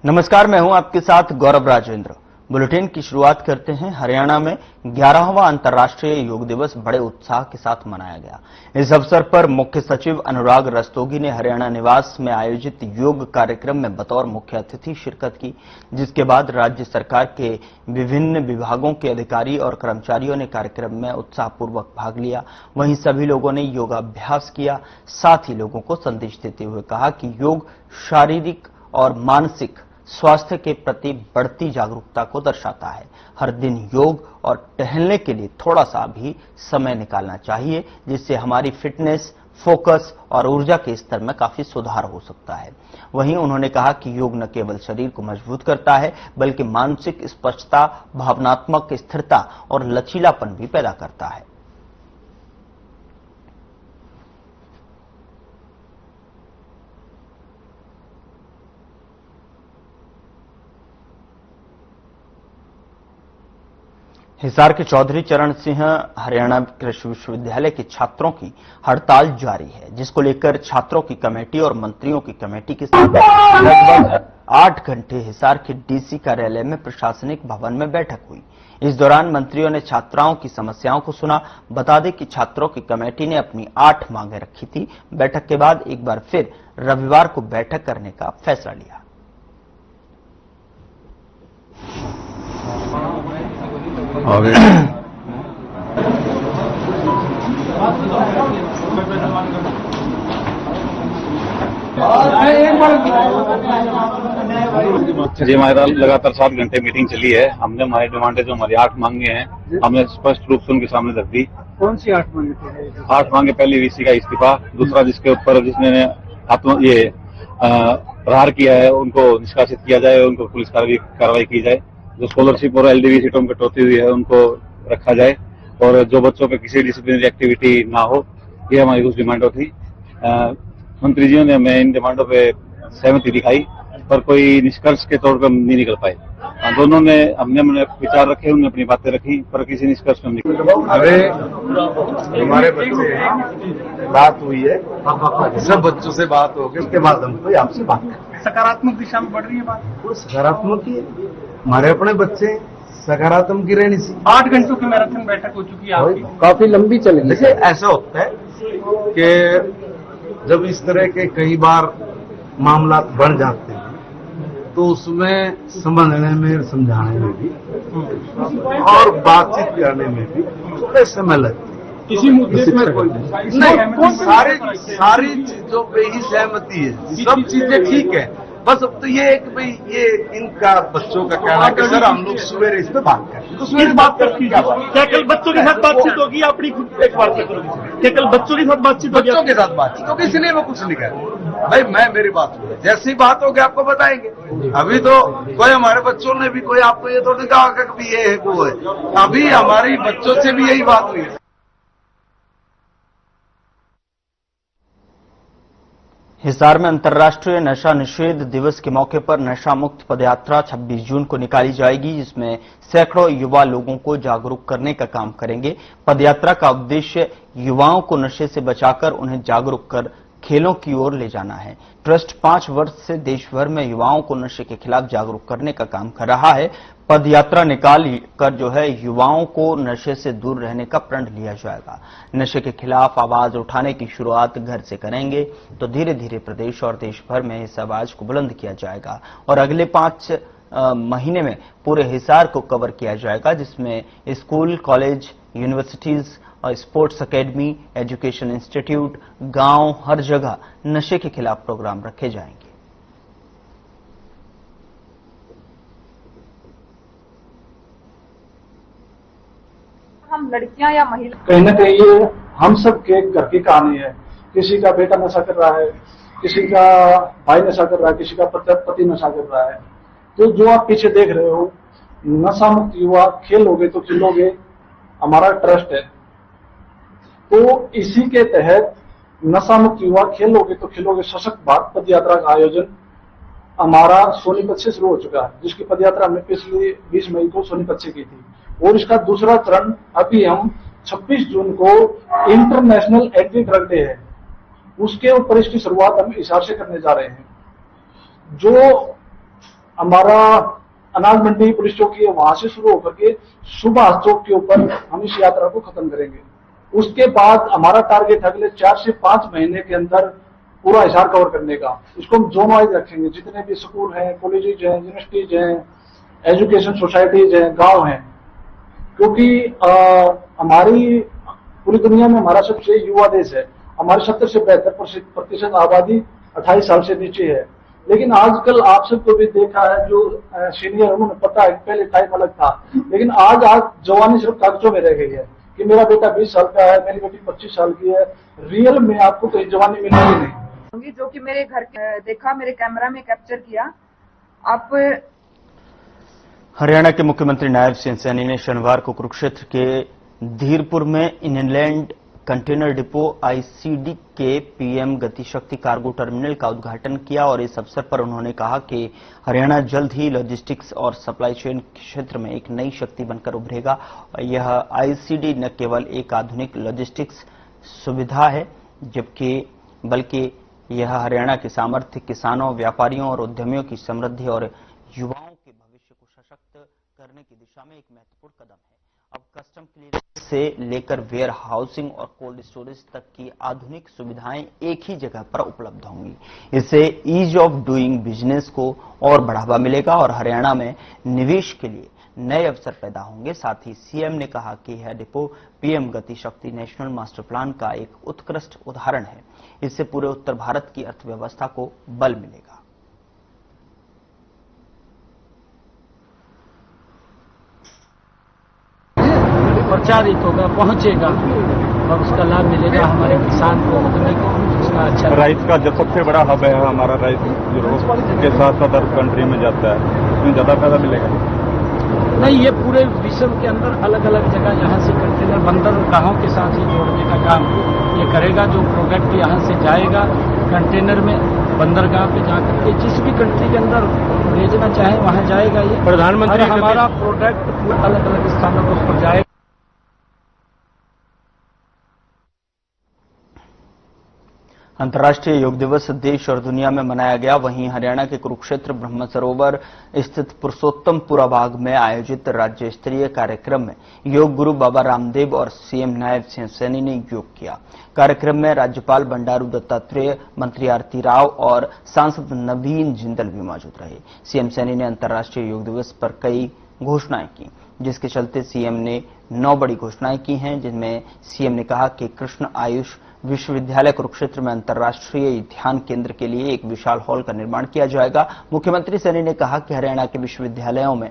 नमस्कार, मैं हूं आपके साथ गौरव राजेंद्र। बुलेटिन की शुरुआत करते हैं। हरियाणा में 11वां अंतर्राष्ट्रीय योग दिवस बड़े उत्साह के साथ मनाया गया। इस अवसर पर मुख्य सचिव अनुराग रस्तोगी ने हरियाणा निवास में आयोजित योग कार्यक्रम में बतौर मुख्य अतिथि शिरकत की, जिसके बाद राज्य सरकार के विभिन्न विभागों के अधिकारी और कर्मचारियों ने कार्यक्रम में उत्साहपूर्वक भाग लिया। वहीं सभी लोगों ने योगाभ्यास किया। साथ ही लोगों को संदेश देते हुए कहा कि योग शारीरिक और मानसिक स्वास्थ्य के प्रति बढ़ती जागरूकता को दर्शाता है। हर दिन योग और टहलने के लिए थोड़ा सा भी समय निकालना चाहिए, जिससे हमारी फिटनेस, फोकस और ऊर्जा के स्तर में काफी सुधार हो सकता है। वहीं उन्होंने कहा कि योग न केवल शरीर को मजबूत करता है, बल्कि मानसिक स्पष्टता, भावनात्मक स्थिरता और लचीलापन भी पैदा करता है। हिसार के चौधरी चरण सिंह हरियाणा कृषि विश्वविद्यालय के छात्रों की हड़ताल जारी है, जिसको लेकर छात्रों की कमेटी और मंत्रियों की कमेटी के साथ लगभग 8 घंटे हिसार के डीसी कार्यालय में प्रशासनिक भवन में बैठक हुई। इस दौरान मंत्रियों ने छात्राओं की समस्याओं को सुना। बता दें कि छात्रों की कमेटी ने अपनी 8 मांगें रखी थी। बैठक के बाद एक बार फिर रविवार को बैठक करने का फैसला लिया। जी, हमारी लगातार 7 घंटे मीटिंग चली है। हमने हमारी डिमांडें जो हमारी 8 मांगे हैं, हमने स्पष्ट रूप से उनके सामने रख दी। कौन सी 8 मांगे? 8 मांगे, पहली वीसी का इस्तीफा, दूसरा जिसके ऊपर जिसने प्रहार किया है उनको निष्कासित किया जाए, उनको पुलिस कार्रवाई की जाए। जो स्कॉलरशिप और एलडीवी सीटों में कटौती हुई है उनको रखा जाए, और जो बच्चों पे किसी डिसिप्लिनरी एक्टिविटी ना हो, ये हमारी कुछ डिमांडों थी। मंत्री जी ने हमें इन डिमांडों पे सहमति दिखाई, पर कोई निष्कर्ष के तौर पर नहीं निकल पाए। दोनों ने हमने विचार रखे, उन्होंने अपनी बातें रखी, पर किसी निष्कर्ष में नहीं। अरे हमारे बच्चे बात हुई है, सब बच्चों से बात होगी, उसके बाद हम कोई आपसे बात करें। सकारात्मक दिशा में बढ़ रही है बात। वो सकारात्मक ही है, हमारे अपने बच्चे सकारात्मक की रहनी सी। 8 घंटों की मैराथन बैठक हो चुकी है आपकी, काफी लंबी चलेगी। देखिए, ऐसा होता है कि जब इस तरह के कई बार मामला बढ़ जाते हैं तो उसमें समझने में, समझाने में भी और बातचीत करने में भी थोड़े समय लगते हैं। किसी मुद्दे में कोई नहीं, सारी चीजों पे ही सहमति है, सब चीजें ठीक है। बस अब तो ये है कि भाई ये इनका बच्चों का कहना कि सर हम लोग सवेरे इस पे बात करें, तो सवेरे बात करके क्या कल बच्चों के साथ बातचीत होगी? अपनी खुद एक बात करोगे क्या कल बच्चों के साथ बातचीत होगी? बच्चों के साथ बातचीत होगी, इसलिए मैं कुछ नहीं कह रहा भाई। मैं मेरी बात हुई, जैसी बात होगी आपको बताएंगे। अभी तो कोई हमारे बच्चों ने भी कोई आपको ये तो नहीं कहा कि ये है वो है, अभी हमारी बच्चों से भी यही बात हुई है। हिसार में अंतर्राष्ट्रीय नशा निषेध दिवस के मौके पर नशा मुक्त पदयात्रा 26 जून को निकाली जाएगी, जिसमें सैकड़ों युवा लोगों को जागरूक करने का काम करेंगे। पदयात्रा का उद्देश्य युवाओं को नशे से बचाकर उन्हें जागरूक कर खेलों की ओर ले जाना है। ट्रस्ट 5 वर्ष से देश भर में युवाओं को नशे के खिलाफ जागरूक करने का काम कर रहा है। पदयात्रा निकाल कर जो है युवाओं को नशे से दूर रहने का प्रण लिया जाएगा। नशे के खिलाफ आवाज उठाने की शुरुआत घर से करेंगे, तो धीरे धीरे प्रदेश और देश भर में इस आवाज को बुलंद किया जाएगा और अगले 5 महीने में पूरे हिसार को कवर किया जाएगा, जिसमें स्कूल, कॉलेज, यूनिवर्सिटीज और स्पोर्ट्स एकेडमी, एजुकेशन इंस्टीट्यूट, गांव, हर जगह नशे के खिलाफ प्रोग्राम रखे जाएंगे। हम लड़कियां या महिला, कहीं ना कहीं ये हम सब के घर की कहानी है। किसी का बेटा नशा कर रहा है, किसी का भाई नशा कर रहा है, किसी का पति नशा कर रहा है। तो जो आप पीछे देख रहे हो, नशा मुक्त युवा खेलोगे तो खिलोगे हमारा ट्रस्ट है। तो इसी के तहत नशा मुक्त युवा खेलोगे तो खिलोगे सशक्त भारत पद यात्रा का आयोजन हमारा सोनीपत से शुरू हो चुका है, जिसकी पदयात्रा हमने पिछली 20 मई को सोनीपत से की थी, और इसका दूसरा चरण अभी हम 26 जून को इंटरनेशनल एंटी ड्रग डे है, उसके ऊपर इसकी शुरुआत हम हिसार से करने जा रहे हैं। जो हमारा अनाज मंडी पुलिस चौकी है, वहां से शुरू होकर के सुभाष चौक के ऊपर हम इस यात्रा को खत्म करेंगे। उसके बाद हमारा टारगेट अगले 4 से 5 महीने के अंदर पूरा हिसार कवर करने का। इसको हम जोन वाइज रखेंगे, जितने भी स्कूल हैं, कॉलेजेज हैं, यूनिवर्सिटीज हैं, एजुकेशन सोसाइटीज हैं, गांव हैं, क्योंकि हमारी पूरी दुनिया में हमारा सबसे युवा देश है। हमारे 70 से 72% आबादी 28 साल से नीचे है। लेकिन आजकल आप सबको भी देखा है, जो सीनियर उन्होंने पता है, पहले टाइम अलग था, लेकिन आज जवानी सिर्फ कागजों में रह गई है कि मेरा बेटा 20 साल का है, मेरी बेटी 25 साल की है। रियल में आपको कहीं जवानी मिलेगी नहीं। जो कि मेरे घर देखा, मेरे कैमरा में कैप्चर किया। आप हरियाणा के मुख्यमंत्री नायब सिंह सैनी ने शनिवार को कुरुक्षेत्र के धीरपुर में इनलैंड कंटेनर डिपो आईसीडी के पीएम गतिशक्ति कार्गो टर्मिनल का उद्घाटन किया और इस अवसर पर उन्होंने कहा कि हरियाणा जल्द ही लॉजिस्टिक्स और सप्लाई चेन क्षेत्र में एक नई शक्ति बनकर उभरेगा। यह आईसीडी न केवल एक आधुनिक लॉजिस्टिक्स सुविधा है बल्कि यह हरियाणा के सामर्थ्य, किसानों, व्यापारियों और उद्यमियों की समृद्धि और युवाओं के भविष्य को सशक्त करने की दिशा में एक महत्वपूर्ण कदम है। अब कस्टम क्लियरेंस से लेकर वेयर हाउसिंग और कोल्ड स्टोरेज तक की आधुनिक सुविधाएं एक ही जगह पर उपलब्ध होंगी। इससे ईज ऑफ डूइंग बिजनेस को और बढ़ावा मिलेगा और हरियाणा में निवेश के लिए नए अवसर पैदा होंगे। साथ ही सीएम ने कहा कि यह depot PM Gatishakti national master plan का एक उत्कृष्ट उदाहरण है। इससे पूरे उत्तर भारत की अर्थव्यवस्था को बल मिलेगा। प्रचारित होगा, पहुंचेगा और उसका लाभ मिलेगा हमारे किसान को, उद्यमी को। उसका अच्छा राइस का जो सबसे बड़ा हब है हमारा, राइस यूरोप के साथ साथ अदर कंट्री में जाता है, उसमें ज्यादा फायदा मिलेगा। नहीं, ये पूरे विश्व के अंदर अलग अलग जगह यहाँ से कंटेनर बंदरगाहों के साथ ही जोड़ने का काम ये करेगा। जो प्रोडक्ट यहाँ से जाएगा कंटेनर में, बंदरगाह पे जाकर के जिस भी कंट्री के अंदर भेजना चाहे वहाँ जाएगा। ये प्रधानमंत्री हमारा प्रोडक्ट अलग अलग स्थानों पर जाएगा। अंतर्राष्ट्रीय योग दिवस देश और दुनिया में मनाया गया। वहीं हरियाणा के कुरुक्षेत्र ब्रह्म सरोवर स्थित पुरुषोत्तमपुरा बाग में आयोजित राज्य स्तरीय कार्यक्रम में योग गुरु बाबा रामदेव और सीएम नायब सिंह सैनी ने योग किया। कार्यक्रम में राज्यपाल बंडारू दत्तात्रेय, मंत्री आरती राव और सांसद नवीन जिंदल भी मौजूद रहे। सीएम सैनी ने अंतर्राष्ट्रीय योग दिवस पर कई घोषणाएं की, जिसके चलते सीएम ने 9 बड़ी घोषणाएं की हैं, जिनमें सीएम ने कहा कि कृष्ण आयुष विश्वविद्यालय कुरुक्षेत्र में अंतर्राष्ट्रीय ध्यान केंद्र के लिए एक विशाल हॉल का निर्माण किया जाएगा। मुख्यमंत्री सैनी ने कहा कि हरियाणा के विश्वविद्यालयों में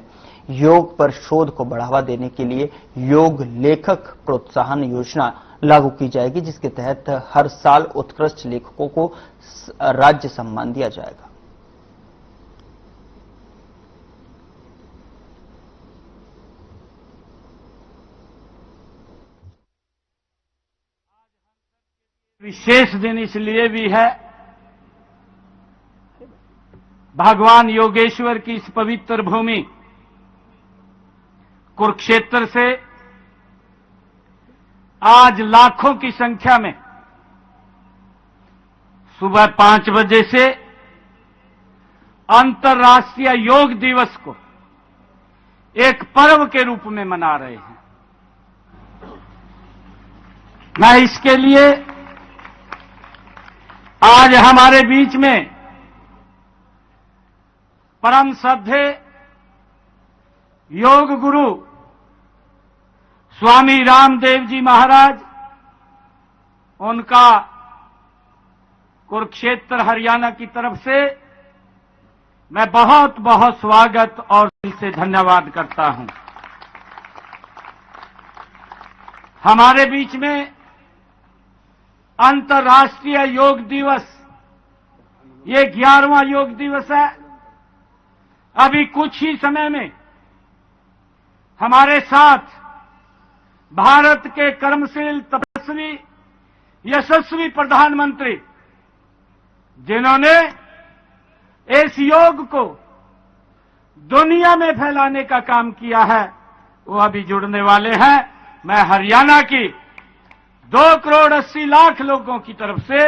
योग पर शोध को बढ़ावा देने के लिए योग लेखक प्रोत्साहन योजना लागू की जाएगी, जिसके तहत हर साल उत्कृष्ट लेखकों को राज्य सम्मान दिया जाएगा। विशेष दिन इसलिए भी है, भगवान योगेश्वर की इस पवित्र भूमि कुरुक्षेत्र से आज लाखों की संख्या में सुबह 5 बजे से अंतर्राष्ट्रीय योग दिवस को एक पर्व के रूप में मना रहे हैं। मैं इसके लिए आज हमारे बीच में परम श्रद्धेय योग गुरु स्वामी रामदेव जी महाराज, उनका कुरुक्षेत्र हरियाणा की तरफ से मैं बहुत बहुत स्वागत और दिल से धन्यवाद करता हूं। हमारे बीच में अंतर्राष्ट्रीय योग दिवस, ये 11वां योग दिवस है। अभी कुछ ही समय में हमारे साथ भारत के कर्मशील, तपस्वी, यशस्वी प्रधानमंत्री, जिन्होंने इस योग को दुनिया में फैलाने का काम किया है, वो अभी जुड़ने वाले हैं। मैं हरियाणा की 2,80,00,000 लोगों की तरफ से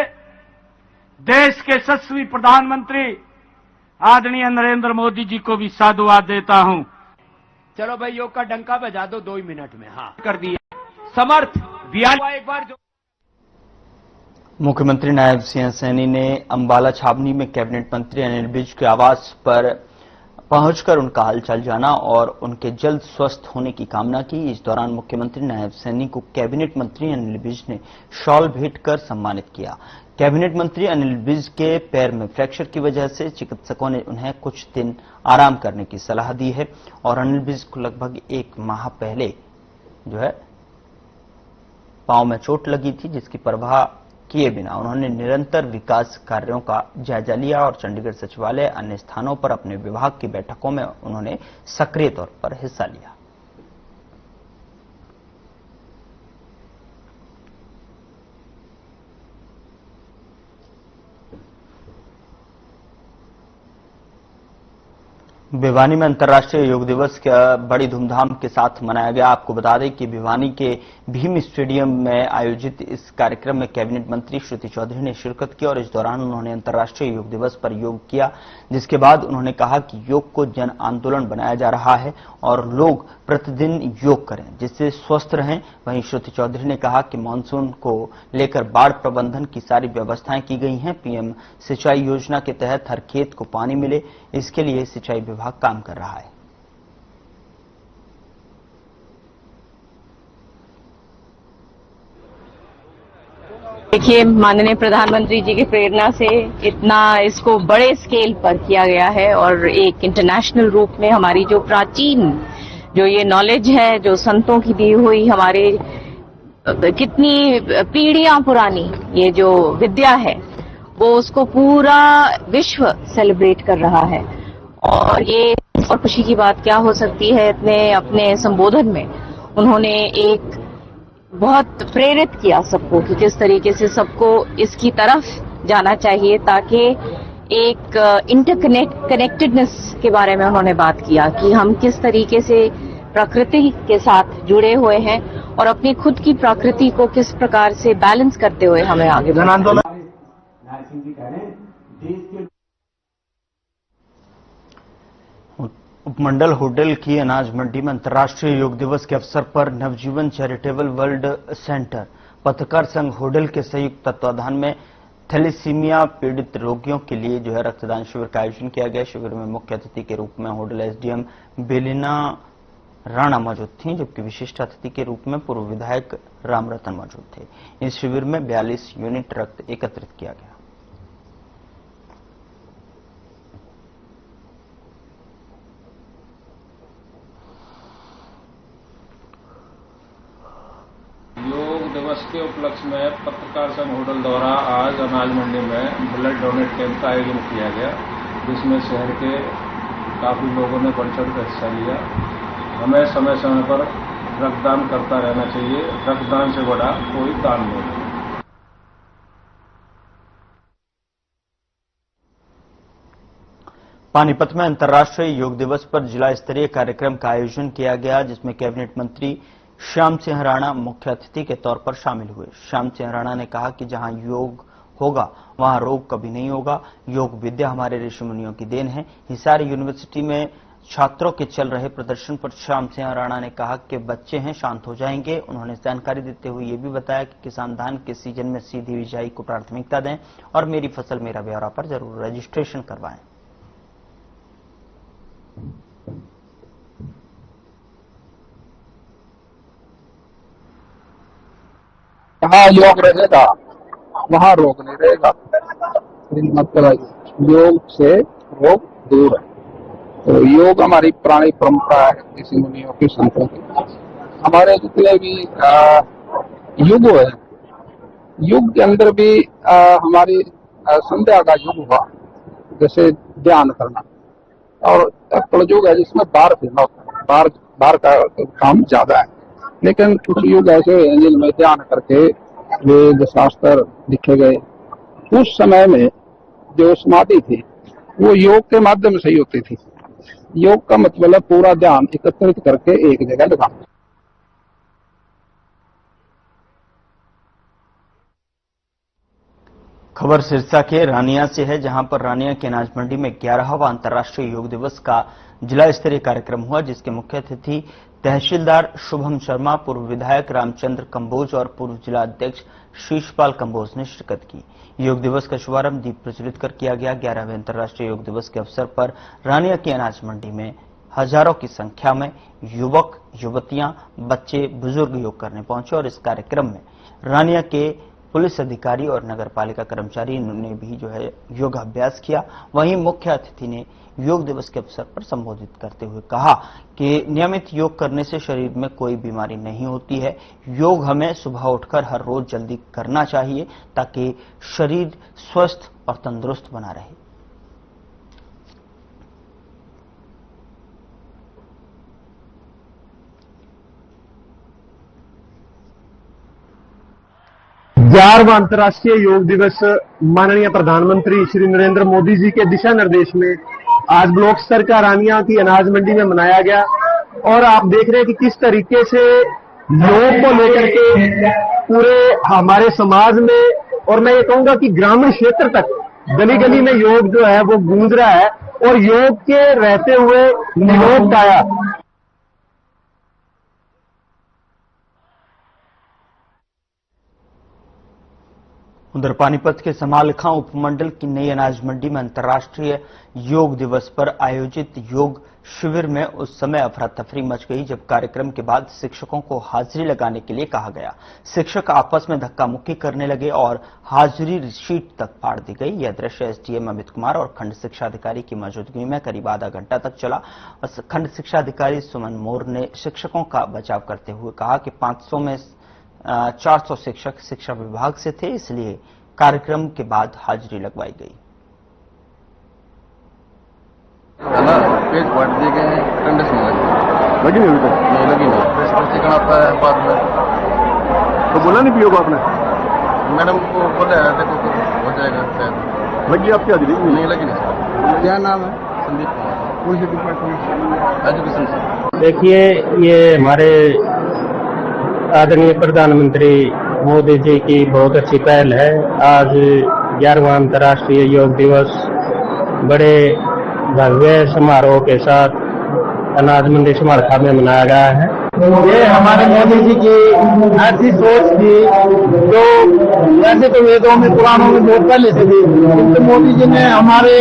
देश के यशस्वी प्रधानमंत्री आदरणीय नरेंद्र मोदी जी को भी साधुवाद देता हूं। चलो भाई योग का डंका बजा दो 2 मिनट में। हाँ कर दिया समर्थ एक बार जो मुख्यमंत्री नायब सिंह सैनी ने अंबाला छावनी में कैबिनेट मंत्री अनिल विज के आवास पर पहुंचकर उनका हालचाल जाना और उनके जल्द स्वस्थ होने की कामना की। इस दौरान मुख्यमंत्री नायब सैनी को कैबिनेट मंत्री अनिल विज ने शॉल भेंट कर सम्मानित किया। कैबिनेट मंत्री अनिल विज के पैर में फ्रैक्चर की वजह से चिकित्सकों ने उन्हें कुछ दिन आराम करने की सलाह दी है और अनिल विज को लगभग 1 माह पहले पांव में चोट लगी थी, जिसकी परवाह किए बिना उन्होंने निरंतर विकास कार्यों का जायजा लिया और चंडीगढ़ सचिवालय अन्य स्थानों पर अपने विभाग की बैठकों में उन्होंने सक्रिय तौर पर हिस्सा लिया। भिवानी में अंतर्राष्ट्रीय योग दिवस का बड़ी धूमधाम के साथ मनाया गया। आपको बता दें कि भिवानी के भीम स्टेडियम में आयोजित इस कार्यक्रम में कैबिनेट मंत्री श्रुति चौधरी ने शिरकत की और इस दौरान उन्होंने अंतर्राष्ट्रीय योग दिवस पर योग किया, जिसके बाद उन्होंने कहा कि योग को जन आंदोलन बनाया जा रहा है और लोग प्रतिदिन योग करें जिससे स्वस्थ रहें। वहीं श्रुति चौधरी ने कहा कि मानसून को लेकर बाढ़ प्रबंधन की सारी व्यवस्थाएं की गई हैं। पीएम सिंचाई योजना के तहत हर खेत को पानी मिले, इसके लिए सिंचाई विभाग काम कर रहा है। देखिए, माननीय प्रधानमंत्री जी की प्रेरणा से इतना इसको बड़े स्केल पर किया गया है और एक इंटरनेशनल रूप में हमारी जो प्राचीन जो ये नॉलेज है, जो संतों की दी हुई हमारे कितनी पीढ़ियां पुरानी ये जो विद्या है वो उसको पूरा विश्व सेलिब्रेट कर रहा है। और ये और खुशी की बात क्या हो सकती है, इतने अपने संबोधन में उन्होंने एक बहुत प्रेरित किया सबको कि किस तरीके से सबको इसकी तरफ जाना चाहिए, ताकि एक इंटरकनेक्टेडनेस के बारे में उन्होंने बात किया कि हम किस तरीके से प्रकृति के साथ जुड़े हुए हैं और अपनी खुद की प्रकृति को किस प्रकार से बैलेंस करते हुए हमें आगे बढ़ना है। उपमंडल होडल की अनाज मंडी में अंतर्राष्ट्रीय योग दिवस के अवसर पर नवजीवन चैरिटेबल वर्ल्ड सेंटर पत्रकार संघ होडल के संयुक्त तत्वाधान में थैलेसीमिया पीड़ित रोगियों के लिए रक्तदान शिविर का आयोजन किया गया। शिविर में मुख्य अतिथि के रूप में होडल एसडीएम बेलिना राणा मौजूद थी, जबकि विशिष्ट अतिथि के रूप में पूर्व विधायक रामरतन मौजूद थे। इस शिविर में 42 यूनिट रक्त एकत्रित किया गया। योग दिवस के उपलक्ष्य में पत्रकार संघ होडल द्वारा आज अनाज मंडी में ब्लड डोनेट कैंप का आयोजन किया गया, जिसमें शहर के काफी लोगों ने बढ़ चढ़ कर हिस्सा लिया। हमें समय समय पर रक्तदान करता रहना चाहिए। रक्तदान से बड़ा कोई दान नहीं। पानीपत में अंतर्राष्ट्रीय योग दिवस पर जिला स्तरीय कार्यक्रम का आयोजन किया गया, जिसमें कैबिनेट मंत्री श्याम सिंह राणा मुख्य अतिथि के तौर पर शामिल हुए। श्याम सिंह राणा ने कहा कि जहां योग होगा वहां रोग कभी नहीं होगा। योग विद्या हमारे ऋषि मुनियों की देन है। हिसार यूनिवर्सिटी में छात्रों के चल रहे प्रदर्शन पर श्याम सिंह राणा ने कहा कि बच्चे हैं, शांत हो जाएंगे। उन्होंने जानकारी देते हुए ये भी बताया कि किसान धान के सीजन में सीधी बिजाई को प्राथमिकता दें और मेरी फसल मेरा ब्यौरा पर जरूर रजिस्ट्रेशन करवाएं। जहाँ योग रहेगा वहाँ रोग नहीं रहेगा। मतलब योग से रोग दूर है। तो योग हमारी पुरानी परंपरा है, ऋषि मुनियों की, संतों की। हमारे जितने भी युग है, युग के अंदर भी हमारी संध्या का युग हुआ, जैसे ध्यान करना, और कलयुग है जिसमें बाहर फिरना होता है, बाहर का काम ज्यादा है। लेकिन कुछ युग ऐसे हैं जिनमें ध्यान करके वेद शास्त्र लिखे गए। उस समय में जो समाधि थी वो योग के माध्यम से ही होती थी। योग का मतलब है पूरा ध्यान एकत्रित करके एक जगह लगाना। खबर सिरसा के रानिया से है, जहां पर रानिया की अनाज मंडी में 11वां अंतर्राष्ट्रीय योग दिवस का जिला स्तरीय कार्यक्रम हुआ, जिसके मुख्य अतिथि तहसीलदार शुभम शर्मा, पूर्व विधायक रामचंद्र कंबोज और पूर्व जिला अध्यक्ष शीशपाल कंबोज ने शिरकत की। योग दिवस का शुभारंभ दीप प्रज्वलित कर किया गया। 11वें अंतर्राष्ट्रीय योग दिवस के अवसर पर रानिया की अनाज मंडी में हजारों की संख्या में युवक, युवतियां, बच्चे, बुजुर्ग योग करने पहुंचे और इस कार्यक्रम में रानिया के पुलिस अधिकारी और नगर पालिका कर्मचारी ने भी योगाभ्यास किया। वहीं मुख्य अतिथि ने योग दिवस के अवसर पर संबोधित करते हुए कहा कि नियमित योग करने से शरीर में कोई बीमारी नहीं होती है। योग हमें सुबह उठकर हर रोज जल्दी करना चाहिए ताकि शरीर स्वस्थ और तंदुरुस्त बना रहे। ग्यारहवां अंतर्राष्ट्रीय योग दिवस माननीय प्रधानमंत्री श्री नरेंद्र मोदी जी के दिशा निर्देश में आज ब्लॉक स्तर का रानिया की अनाज मंडी में मनाया गया और आप देख रहे हैं कि किस तरीके से योग को लेकर के पूरे हमारे समाज में और मैं ये कहूंगा कि ग्रामीण क्षेत्र तक गली गली में योग जो है वो गूंज रहा है और योग के रहते हुए निरोग काया। उधर पानीपत के समालखां उपमंडल की नई अनाज मंडी में अंतर्राष्ट्रीय योग दिवस पर आयोजित योग शिविर में उस समय अफरा तफरी मच गई जब कार्यक्रम के बाद शिक्षकों को हाजिरी लगाने के लिए कहा गया। शिक्षक आपस में धक्का मुक्की करने लगे और हाजिरी शीट तक फाड़ दी गई। यह दृश्य एसडीएम अमित कुमार और खंड शिक्षा अधिकारी की मौजूदगी में करीब आधा घंटा तक चला। खंड शिक्षा अधिकारी सुमन मोर ने शिक्षकों का बचाव करते हुए कहा कि 500 में 400 शिक्षक शिक्षा विभाग से थे, इसलिए कार्यक्रम के बाद हाजिरी लगवाई गई। पेज फाड़ दिए गए हैं, अटेंडेंस नहीं लगी नहीं लगी नहीं प्रशिक्षण आता है बाद में। तो बोला नहीं पीओ आपने? मैडम को बोला है देखो हो जाएगा शायद। लगी आपकी हाजिरी? नहीं लगी नहीं। क्या नाम है? Sandeep Kumar, police department education से। देखिए, ये हमारे आदरणीय प्रधानमंत्री मोदी जी की बहुत अच्छी पहल है। आज 11वां अंतर्राष्ट्रीय योग दिवस बड़े भव्य समारोह के साथ अनाज मंडी समालखा में मनाया गया है। ये हमारे मोदी जी की ऐसी सोच थी जो वैसे तो वेदों में पुराणों में बहुत पहले से थी, तो मोदी जी ने हमारे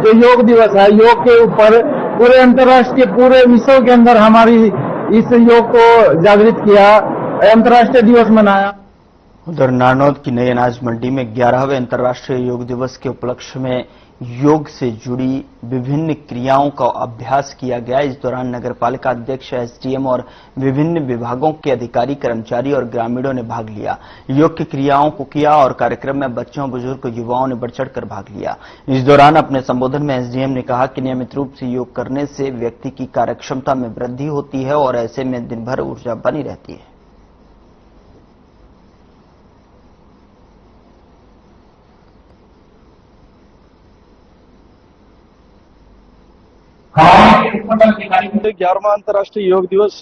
जो योग दिवस है योग के ऊपर पूरे अंतर्राष्ट्रीय पूरे विश्व के अंदर हमारी इस योग को जागृत किया, अंतर्राष्ट्रीय दिवस मनाया। उधर नारनौद की नई अनाज मंडी में 11वें अंतर्राष्ट्रीय योग दिवस के उपलक्ष्य में योग से जुड़ी विभिन्न क्रियाओं का अभ्यास किया गया। इस दौरान नगर पालिका अध्यक्ष, एसडीएम और विभिन्न विभागों के अधिकारी, कर्मचारी और ग्रामीणों ने भाग लिया। योग की क्रियाओं को किया और कार्यक्रम में बच्चों, बुजुर्ग, युवाओं ने बढ़ चढ़कर भाग लिया। इस दौरान अपने संबोधन में एसडीएम ने कहा कि नियमित रूप से योग करने से व्यक्ति की कार्यक्षमता में वृद्धि होती है और ऐसे में दिन भर ऊर्जा बनी रहती है। ग्यारहवां अंतर्राष्ट्रीय योग दिवस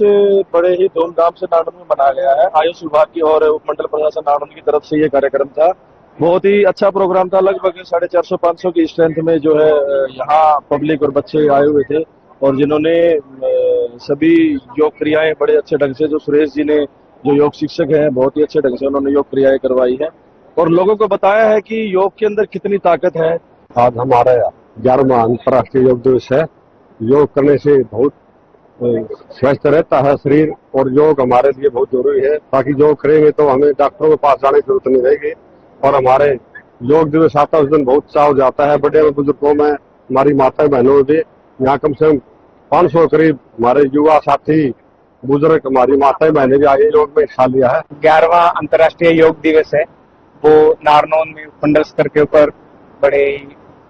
बड़े ही धूमधाम से नारनौद में मनाया गया है। आयुष विभाग की और उपमंडल प्रशासन नारनौद की तरफ से ये कार्यक्रम था। बहुत ही अच्छा प्रोग्राम था। लगभग 450-500 की स्ट्रेंथ में जो है यहाँ पब्लिक और बच्चे आए हुए थे और जिन्होंने सभी योग क्रियाएं बड़े अच्छे ढंग से, जो सुरेश जी ने जो योग शिक्षक हैं बहुत ही अच्छे ढंग से उन्होंने योग क्रियाएं करवाई है और लोगों को बताया है कि योग के अंदर कितनी ताकत है। आज हमारा 11वां अंतर्राष्ट्रीय योग दिवस है। योग करने से बहुत स्वस्थ रहता है शरीर और योग हमारे लिए बहुत जरूरी है, ताकि योग करेंगे तो हमें डॉक्टरों के पास जाने की जरूरत नहीं रहेगी। और हमारे योग दिवस आता है उस दिन बहुत उत्साह हो जाता है। बड़े बुजुर्गों में हमारी माता बहनों में भी यहाँ कम से कम 500 करीब हमारे युवा साथी बुजुर्ग, हमारी माता बहनें भी आगे योग में हिस्सा लिया है। 11वां अंतर्राष्ट्रीय योग दिवस है वो नारनौद में उपमंडल स्तर के ऊपर बड़े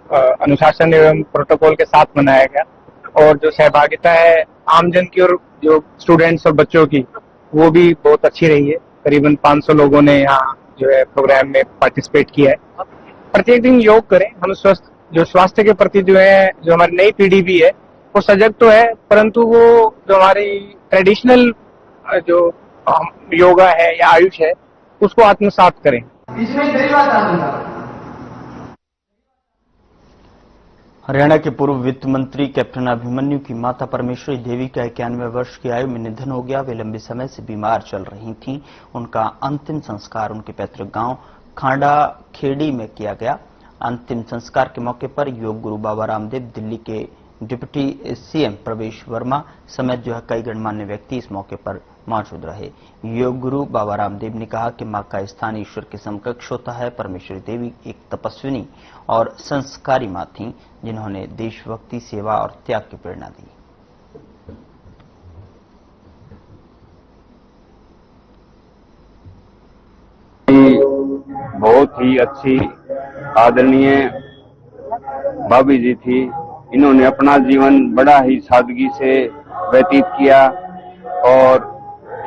अनुशासन एवं प्रोटोकॉल के साथ मनाया गया और जो सहभागिता है आमजन की और जो स्टूडेंट्स और बच्चों की वो भी बहुत अच्छी रही है। करीबन 500 लोगों ने यहाँ जो है प्रोग्राम में पार्टिसिपेट किया है। प्रत्येक दिन योग करें, हम स्वास्थ्य के प्रति जो है जो हमारी नई पीढ़ी भी है वो सजग तो है, परंतु वो जो हमारी ट्रेडिशनल जो योगा है या आयुष है उसको आत्मसात करें। इसमें कई बात आती है हरियाणा के पूर्व वित्त मंत्री कैप्टन अभिमन्यु की माता परमेश्वरी देवी का 91 वर्ष की आयु में निधन हो गया। वे लंबे समय से बीमार चल रही थीं। उनका अंतिम संस्कार उनके पैतृक गांव खांडा खेड़ी में किया गया। अंतिम संस्कार के मौके पर योग गुरु बाबा रामदेव, दिल्ली के डिप्टी सीएम प्रवेश वर्मा समेत जो है कई गणमान्य व्यक्ति इस मौके पर मौजूद रहे। योग गुरु बाबा रामदेव ने कहा कि मां का स्थान ईश्वर के समकक्ष होता है। परमेश्वरी देवी एक तपस्विनी और संस्कारी मां थीं, जिन्होंने देशभक्ति, सेवा और त्याग की प्रेरणा दी। बहुत ही अच्छी आदरणीय भाभी जी थी। इन्होंने अपना जीवन बड़ा ही सादगी से व्यतीत किया और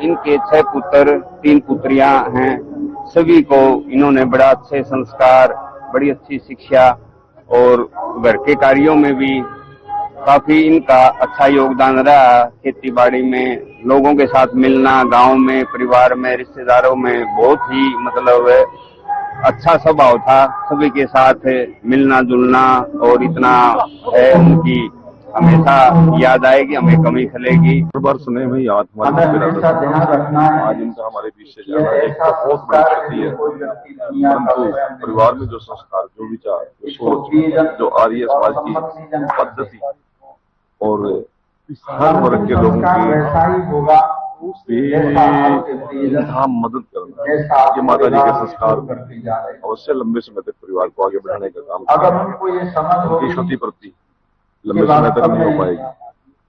इनके 6 पुत्र 3 पुत्रियां हैं। सभी को इन्होंने बड़ा अच्छे संस्कार, बड़ी अच्छी शिक्षा और घर के कार्यों में भी काफी इनका अच्छा योगदान रहा। खेती बाड़ी में लोगों के साथ मिलना, गांव में, परिवार में, रिश्तेदारों में बहुत ही मतलब अच्छा स्वभाव था। सभी के साथ मिलना जुलना और इतना है उनकी हमेशा याद आएगी, हमें कमी खलेगी। हर बार सुने में याद आज इनका हमारे बीच से जाना एक बहुत बड़ी क्षति है। परंतु परिवार में जो संस्कार, जो विचार, जो सोच, जो आर्य समाज की पद्धति और हर वर्ग के लोगों की मदद करना, ये माता जी के संस्कार अवश्य लंबे समय तक परिवार को आगे बढ़ाने का काम करेंगे। उनकी क्षति प्रति लंबे समय तक नहीं हो पाएगी,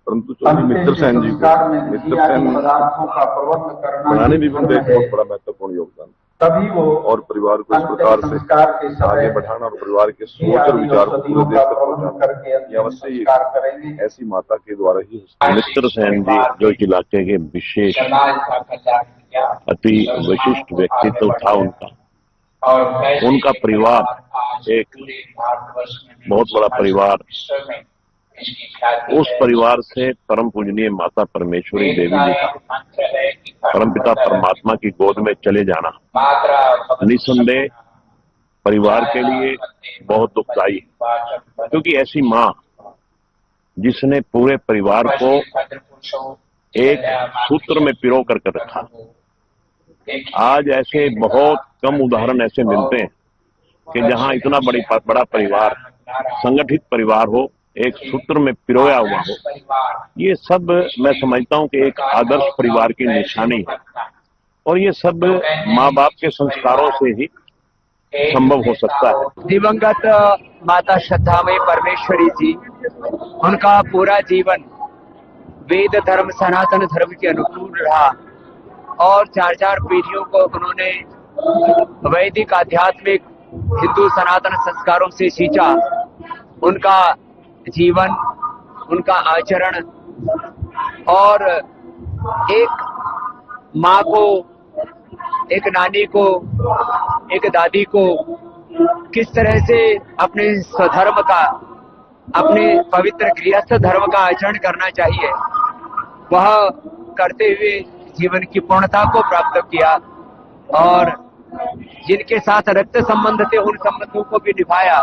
परंतु चौधरी मित्र सेन जी को मित्र सेन बनाने भी उनका एक बहुत बड़ा महत्वपूर्ण योगदान और परिवार को इस प्रकार से आगे बढ़ाना और परिवार के सोच और विचार को पूरे देश तक पहुंचाना, ये अवश्य ऐसी माता के द्वारा ही। मित्र सेन जी जो इलाके के विशेष अति विशिष्ट व्यक्तित्व था उनका परिवार एक बहुत बड़ा परिवार। उस परिवार से परम पूजनीय माता परमेश्वरी देवी जी का परमपिता परमात्मा की गोद में चले जाना निसंदेह परिवार के लिए बहुत दुखदायी है, क्योंकि ऐसी मां जिसने पूरे परिवार को एक सूत्र में पिरो करके रखा। आज ऐसे बहुत कम उदाहरण ऐसे मिलते हैं कि जहां इतना बड़ा परिवार, संगठित परिवार हो, एक सूत्र में पिरोया हुआ हो। ये सब मैं समझता हूं कि एक आदर्श परिवार की निशानी है और ये सब माँ बाप के संस्कारों से ही संभव हो सकता है। दिवंगत माता श्रद्धामयी परमेश्वरी जी, उनका पूरा जीवन वेद धर्म, सनातन धर्म के अनुकूल रहा और 4-4 पीढ़ियों को उन्होंने वैदिक आध्यात्मिक हिंदू सनातन संस्कारों से सींचा। उनका जीवन, उनका आचरण और एक माँ को, एक नानी को, एक दादी को किस तरह से अपने स्वधर्म का, अपने पवित्र गृहस्थ धर्म का आचरण करना चाहिए, वह करते हुए जीवन की पूर्णता को प्राप्त किया और जिनके साथ रक्त संबंध थे उन संबंधों को भी निभाया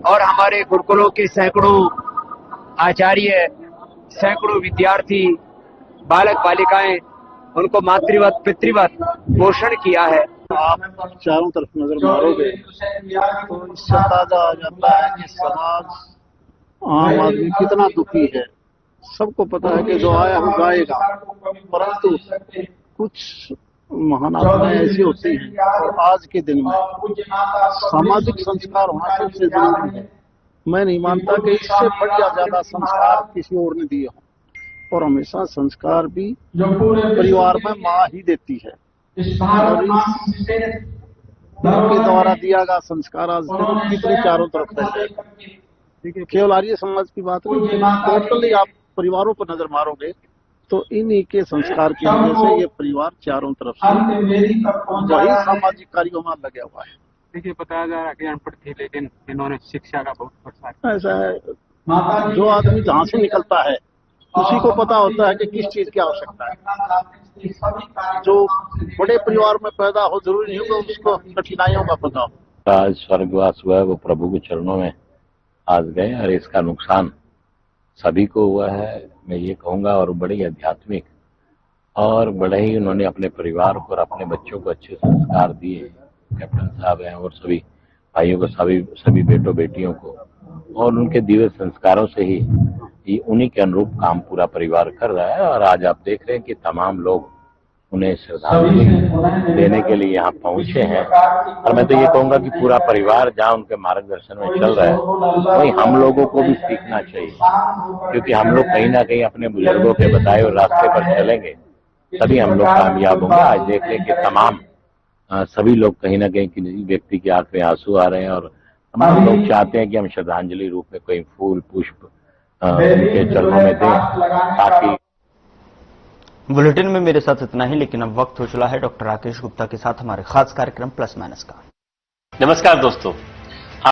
और हमारे गुरुकुलों के सैकड़ों आचार्य, सैकड़ों विद्यार्थी, बालक बालिकाएं उनको मातृवत पितृवत पोषण किया है। आप चारों तरफ नजर मारोगे तो इससे अंदाजा आ जाता है कि समाज, आम आदमी कितना दुखी है। सबको पता है कि जो आया वो गाएगा, परंतु कुछ महान आत्माएं ऐसी होती हैं और आज के दिन में सामाजिक संस्कार होना सबसे जरूरी है। मैं नहीं मानता कि इससे बढ़िया ज्यादा संस्कार किसी और ने दिए हों और हमेशा संस्कार भी परिवार में माँ ही देती है और उनके द्वारा दिया गया संस्कार आज कितने चारों तरफ फैले। केवल आर्य समाज की बात नहीं, टोटली आप परिवारों पर नजर मारोगे तो इन्हीं के संस्कार की वजह से ये परिवार चारों तरफ से वही सामाजिक कार्यों में लगे हुआ है। देखिए, बताया जा रहा है कि अनपढ़ थी लेकिन इन्होंने शिक्षा का बहुत प्रसार। ऐसा है, जो आदमी जहाँ से निकलता है उसी को पता होता है कि किस चीज की आवश्यकता है। जो बड़े परिवार में पैदा हो जरूरी नहीं होगा उसको कठिनाइयों का पता हो। आज स्वर्गवास हुआ है वो प्रभु के चरणों में आज गए और इसका नुकसान सभी को हुआ है, मैं ये कहूँगा। और बड़ी आध्यात्मिक और बड़े ही उन्होंने अपने परिवार को और अपने बच्चों को अच्छे संस्कार दिए। कैप्टन साहब हैं और सभी भाइयों को, सभी बेटों बेटियों को, और उनके दिव्य संस्कारों से ही उन्हीं के अनुरूप काम पूरा परिवार कर रहा है। और आज आप देख रहे हैं कि तमाम लोग उन्हें श्रद्धांजलि देने के लिए यहाँ पहुंचे हैं। और मैं तो ये कहूंगा कि पूरा परिवार जहाँ उनके मार्गदर्शन में चल रहा है, वही हम लोगों को भी सीखना चाहिए, क्योंकि हम लोग कहीं ना कहीं अपने बुजुर्गों के बताए हुए रास्ते पर चलेंगे तभी हम लोग कामयाब होंगे। आज देख रहे हैं कि तमाम सभी लोग कहीं ना कहीं किसी व्यक्ति की आंख में आंसू आ रहे हैं और तमाम लोग चाहते हैं कि हम श्रद्धांजलि रूप में कोई फूल पुष्प उनके चरणों में दें, ताकि। बुलेटिन में मेरे साथ इतना ही, लेकिन अब वक्त हो चला है डॉक्टर राकेश गुप्ता के साथ हमारे खास कार्यक्रम प्लस माइनस का। नमस्कार दोस्तों,